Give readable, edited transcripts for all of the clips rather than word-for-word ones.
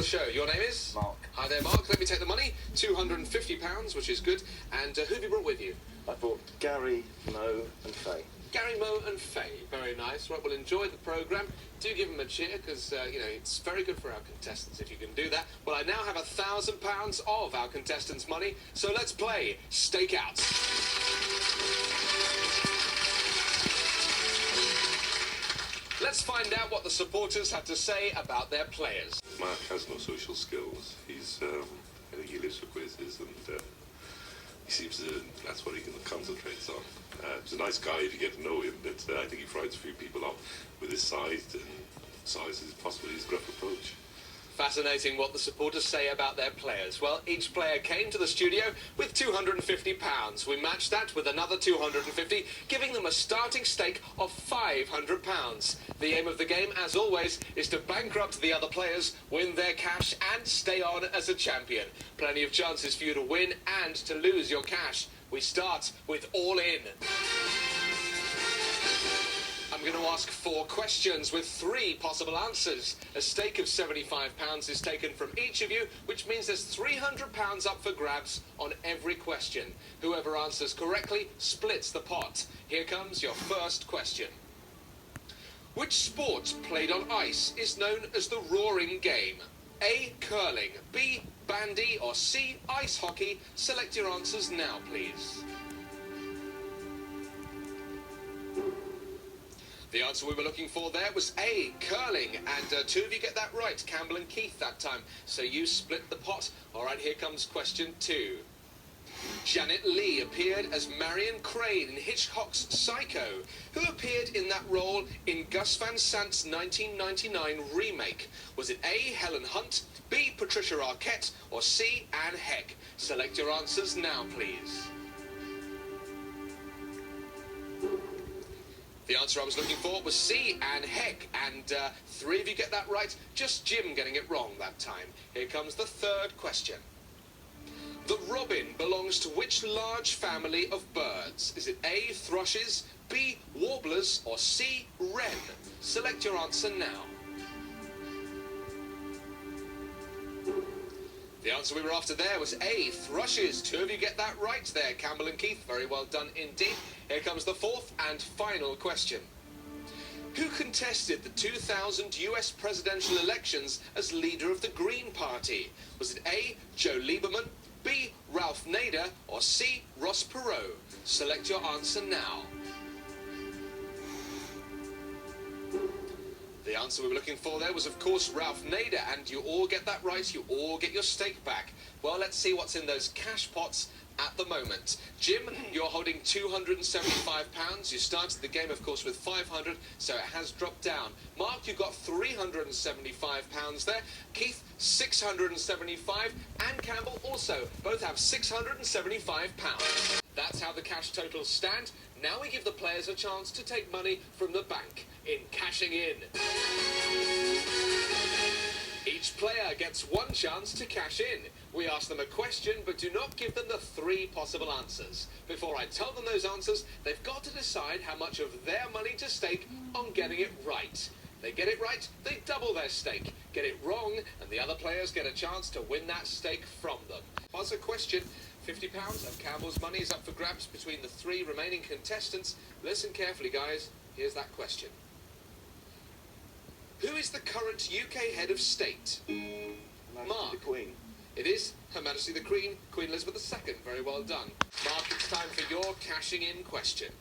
the show. Your name is? Mark. Hi there, Mark. Let me take the money. £250, which is good. And who have you brought with you? I brought Gary, Mo and Faye. Gary, Mo and Faye. Very nice. Right, well, enjoy the programme. Do give them a cheer, because, you know, it's very good for our contestants if you can do that. Well, I now have £1,000 of our contestants' money, so let's play Stake Out. Let's find out what the supporters have to say about their players. Mark has no social skills. I think he lives for quizzes, and he seems to, that's what he concentrates on. He's a nice guy if you get to know him, but I think he frightens a few people off with his size, and size is possibly his gruff approach. Fascinating what the supporters say about their players. Well, each player came to the studio with £250. We matched that with another £250, giving them a starting stake of £500. The aim of the game, as always, is to bankrupt the other players, win their cash and stay on as a champion. Plenty of chances for you to win and to lose your cash. We start with All In. I'm going to ask 4 questions with 3 possible answers. A stake of £75 is taken from each of you, which means there's £300 up for grabs on every question. Whoever answers correctly splits the pot. Here comes your first question. Which sport played on ice is known as the roaring game? A. Curling, B. Bandy, or C. Ice hockey? Select your answers now, please. The answer we were looking for there was A, curling, and 2 of you get that right, Campbell and Keith that time, so you split the pot. All right, here comes question 2. Janet Leigh appeared as Marion Crane in Hitchcock's Psycho. Who appeared in that role in Gus Van Sant's 1999 remake? Was it A, Helen Hunt, B, Patricia Arquette, or C, Anne Heck? Select your answers now, please. The answer I was looking for was C, Anne Heck, and 3 of you get that right, just Jim getting it wrong that time. Here comes the third question. The robin belongs to which large family of birds? Is it A, thrushes, B, warblers, or C, wren? Select your answer now. The answer we were after there was A, thrushes. 2 of you get that right there, Campbell and Keith. Very well done indeed. Here comes the 4th and final question. Who contested the 2000 US presidential elections as leader of the Green Party? Was it A, Joe Lieberman, B, Ralph Nader, or C, Ross Perot? Select your answer now. The answer we were looking for there was, of course, Ralph Nader, and you all get that right. You all get your stake back. Well, let's see what's in those cash pots at the moment. Jim, you're holding £275. You started the game, of course, with 500, so it has dropped down. Mark, you've got £375 there. Keith, 675, and Campbell also both have £675. That's how the cash totals stand. Now we give the players a chance to take money from the bank in cashing in. Each player gets 1 chance to cash in. We ask them a question, but do not give them the 3 possible answers. Before I tell them those answers, they've got to decide how much of their money to stake on getting it right. They get it right, they double their stake. Get it wrong, and the other players get a chance to win that stake from them. As a question, £50 of Campbell's money is up for grabs between the 3 remaining contestants. Listen carefully, guys. Here's that question. Who is the current UK head of state? Mark. The Queen. It is Her Majesty the Queen, Queen Elizabeth II. Very well done. Mark, it's time for your cashing in question.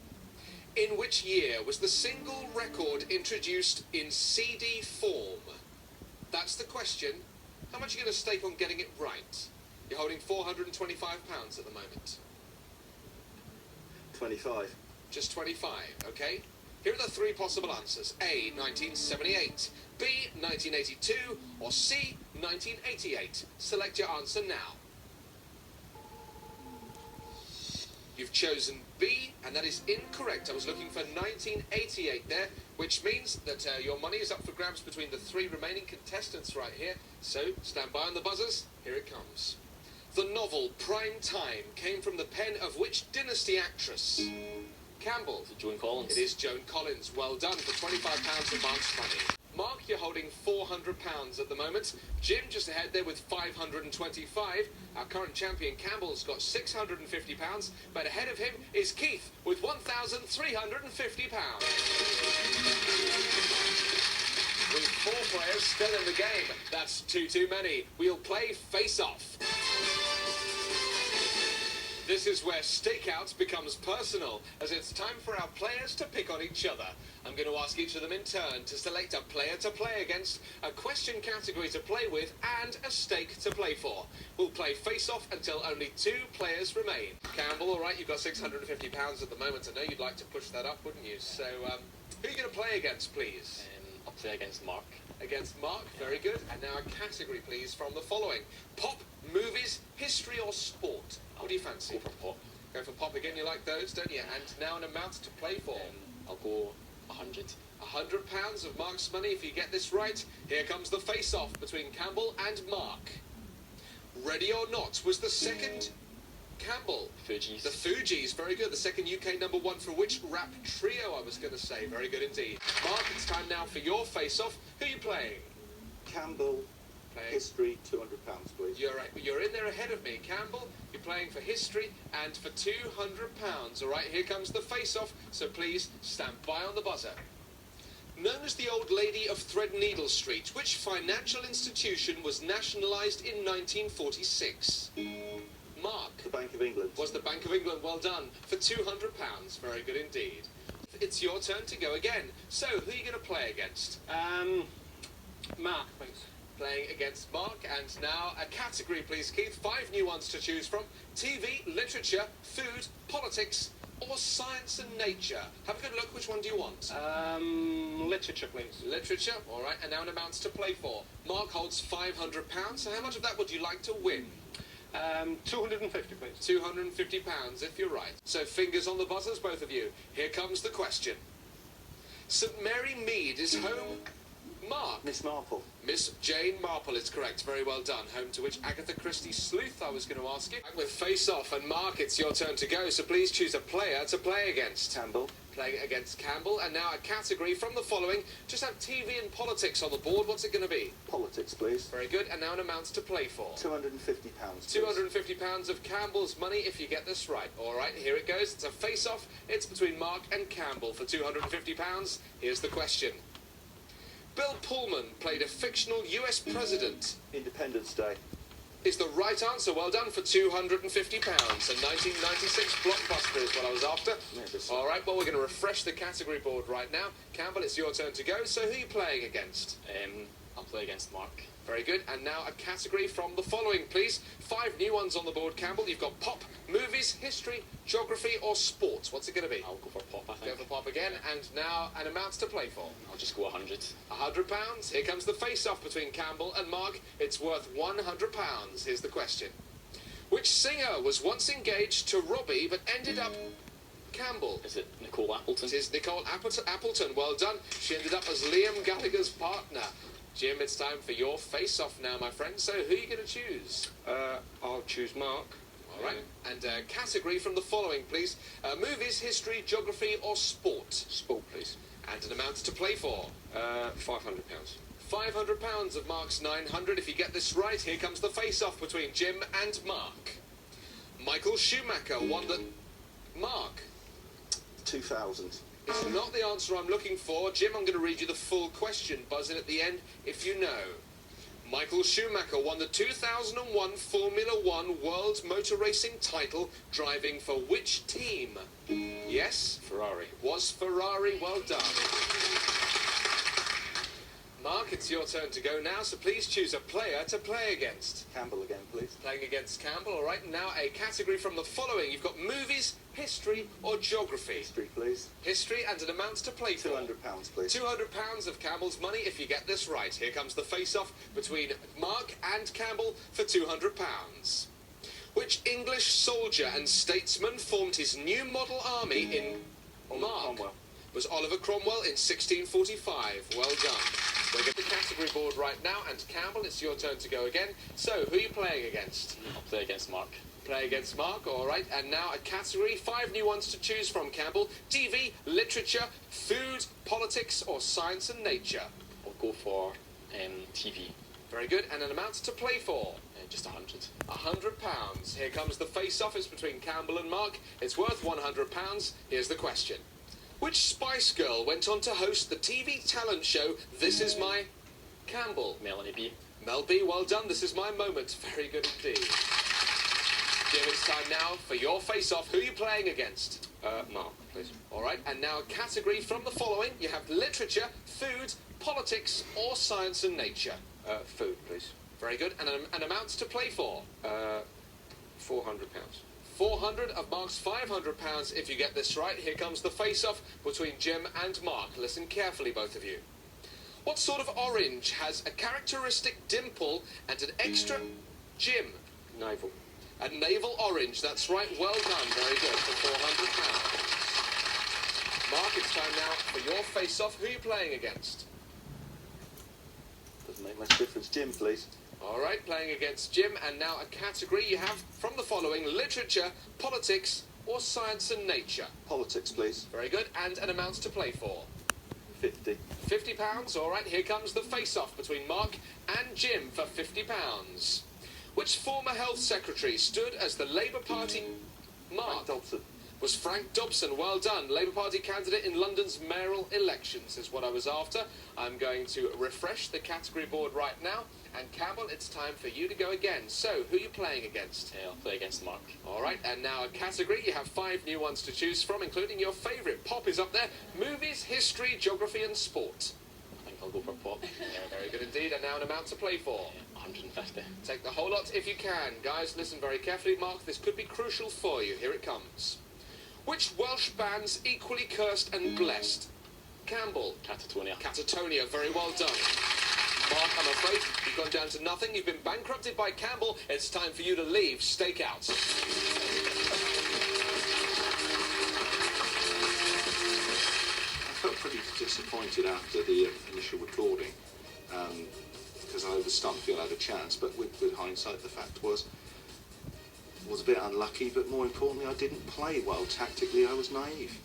In which year was the single record introduced in CD form? That's the question. How much are you going to stake on getting it right? You're holding £425 at the moment. 25. Just 25, okay? Here are the 3 possible answers. A, 1978, B, 1982, or C, 1988. Select your answer now. You've chosen B, and that is incorrect. I was looking for 1988 there, which means that your money is up for grabs between the 3 remaining contestants right here. So, stand by on the buzzers. Here it comes. The novel Prime Time came from the pen of which Dynasty actress? Campbell. Joan Collins. It is Joan Collins. Well done for £25 of Mark's money. Mark, you're holding £400 at the moment. Jim just ahead there with £525. Our current champion Campbell's got £650, but ahead of him is Keith with £1,350. With 4 players still in the game. That's two too many. We'll play face-off. This is where stakeout becomes personal, as it's time for our players to pick on each other. I'm going to ask each of them in turn to select a player to play against, a question category to play with, and a stake to play for. We'll play face-off until only 2 players remain. Campbell, all right, you've got £650 at the moment. I know you'd like to push that up, wouldn't you? So, who are you going to play against, please? I'll play against Mark. Against Mark, very good. And now a category, please, from the following. Pop, movies, history or sport? What do you fancy? Go for pop. Go for pop again, you like those, don't you? And now an amount to play for. I'll go 100. £100 of Mark's money if you get this right. Here comes the face-off between Campbell and Mark. Ready or Not was the second Campbell. Fugees. The Fugees, very good. The second UK #1 for which rap trio, I was going to say. Very good indeed. Mark, it's time now for your face-off. Who are you playing? Campbell, Playing. history, £200, please. You're in there ahead of me. Campbell, you're playing for history and for £200. All right, here comes the face-off, so please stand by on the buzzer. Known as the Old Lady of Threadneedle Street, which financial institution was nationalised in 1946? Mark. The Bank of England. Was the Bank of England. Well done. For £200. Very good indeed. It's your turn to go again. So, who are you going to play against? Mark, please. Playing against Mark. And now a category, please, Keith. 5 new ones to choose from. TV, literature, food, politics, or science and nature. Have a good look. Which one do you want? Literature, please. Literature. All right. And now an amounts to play for. Mark holds £500. So how much of that would you like to win? 250, please. £250 if you're right. So fingers on the buzzers, both of you. Here comes the question. St Mary Mead is home. Mark. Miss Marple. Miss Jane Marple is correct. Very well done. Home to which Agatha Christie sleuth, I was going to ask you. Back with face off, and Mark, it's your turn to go. So please choose a player to play against. Campbell. Playing against Campbell. And now a category from the following. Just have TV and politics on the board. What's it going to be? Politics, please. Very good. And now an amounts to play for. £250, please. £250 of Campbell's money if you get this right. All right, here it goes. It's a face-off. It's between Mark and Campbell for £250. Here's the question. Bill Pullman played a fictional US president. Independence Day. Is the right answer. Well done for £250. A 1996 blockbuster is what I was after. All right, well, we're going to refresh the category board right now. Campbell, it's your turn to go. So who are you playing against? I'll play against Mark. Very good. And now a category from the following, please. 5 new ones on the board, Campbell. You've got pop, movies, history, geography, or sports. What's it going to be? I'll go for pop, I think. Go for pop again. And now an amounts to play for. I'll just go 100. £100. Here comes the face-off between Campbell and Mark. It's worth £100. Here's the question. Which singer was once engaged to Robbie but ended up... Campbell. Is it Nicole Appleton? It is Nicole Appleton. Well done. She ended up as Liam Gallagher's partner. Jim, it's time for your face-off now, my friend. So who are you going to choose? I'll choose Mark. All right. And a category from the following, please. Movies, history, geography, or sport? Sport, please. And an amount to play for. £500. £500 of Mark's 900. If you get this right, here comes the face-off between Jim and Mark. Michael Schumacher won the... Mark. 2000. It's not the answer I'm looking for. Jim, I'm going to read you the full question. Buzz in at the end if you know. Michael Schumacher won the 2001 Formula One World Motor Racing title driving for which team? Yes? Ferrari. Was Ferrari. Well done. Mark, it's your turn to go now, so please choose a player to play against. Campbell again, please. Playing against Campbell, all right. Now a category from the following. You've got movies, history, or geography. History, please. History and an amount to play for. £200, please. £200 of Campbell's money if you get this right. Here comes the face-off between Mark and Campbell for £200. Which English soldier and statesman formed his new model army in... Mark. Cromwell. Was Oliver Cromwell in 1645. Well done. We'll get the category board right now, and Campbell, it's your turn to go again. So, who are you playing against? I'll play against Mark. Play against Mark, all right. And now a category, 5 new ones to choose from, Campbell. TV, literature, food, politics, or science and nature. I'll go for TV. Very good. And an amount to play for. Just 100. £100. Here comes the face-off. It's between Campbell and Mark. It's worth £100. Here's the question. Which Spice Girl went on to host the TV talent show This Is My... Campbell? Melanie B. Mel B, well done. This is my moment. Very good indeed. Jim, it's time now for your face-off. Who are you playing against? Mark, please. All right, and now a category from the following. You have literature, food, politics, or science and nature. Food, please. Very good. And an amount to play for? £400. 400 of Mark's £500 if you get this right. Here comes the face-off between Jim and Mark. Listen carefully, both of you. What sort of orange has a characteristic dimple and an extra... Jim? Naval. A navel orange, that's right. Well done. Very good for £400. Mark, it's time now for your face-off. Who are you playing against? Doesn't make much difference. Jim, please. All right, playing against Jim. And now a category you have from the following. Literature, politics, or science and nature. Politics, please. Very good. And an amount to play for. 50. £50. All right, here comes the face-off between Mark and Jim for £50. Which former health secretary stood as the Labour Party... Mark. Frank Dobson. Was Frank Dobson. Well done. Labour Party candidate in London's mayoral elections is what I was after. I'm going to refresh the category board right now. And Campbell, it's time for you to go again. So, who are you playing against? I'll play against Mark. All right, and now a category. You have 5 new ones to choose from, including your favourite. Pop is up there. Movies, history, geography and sport. I think I'll go for pop. Yeah, very good indeed. And now an amount to play for. 150. Take the whole lot if you can. Guys, listen very carefully. Mark, this could be crucial for you. Here it comes. Which Welsh band's equally cursed and blessed? Campbell. Catatonia. Catatonia. Very well done. Mark, I'm afraid you've gone down to nothing. You've been bankrupted by Campbell. It's time for you to leave. Stake out. I felt pretty disappointed after the initial recording because I was starting to feel I had a chance, but with hindsight the fact was a bit unlucky, but more importantly I didn't play well tactically. I was naive.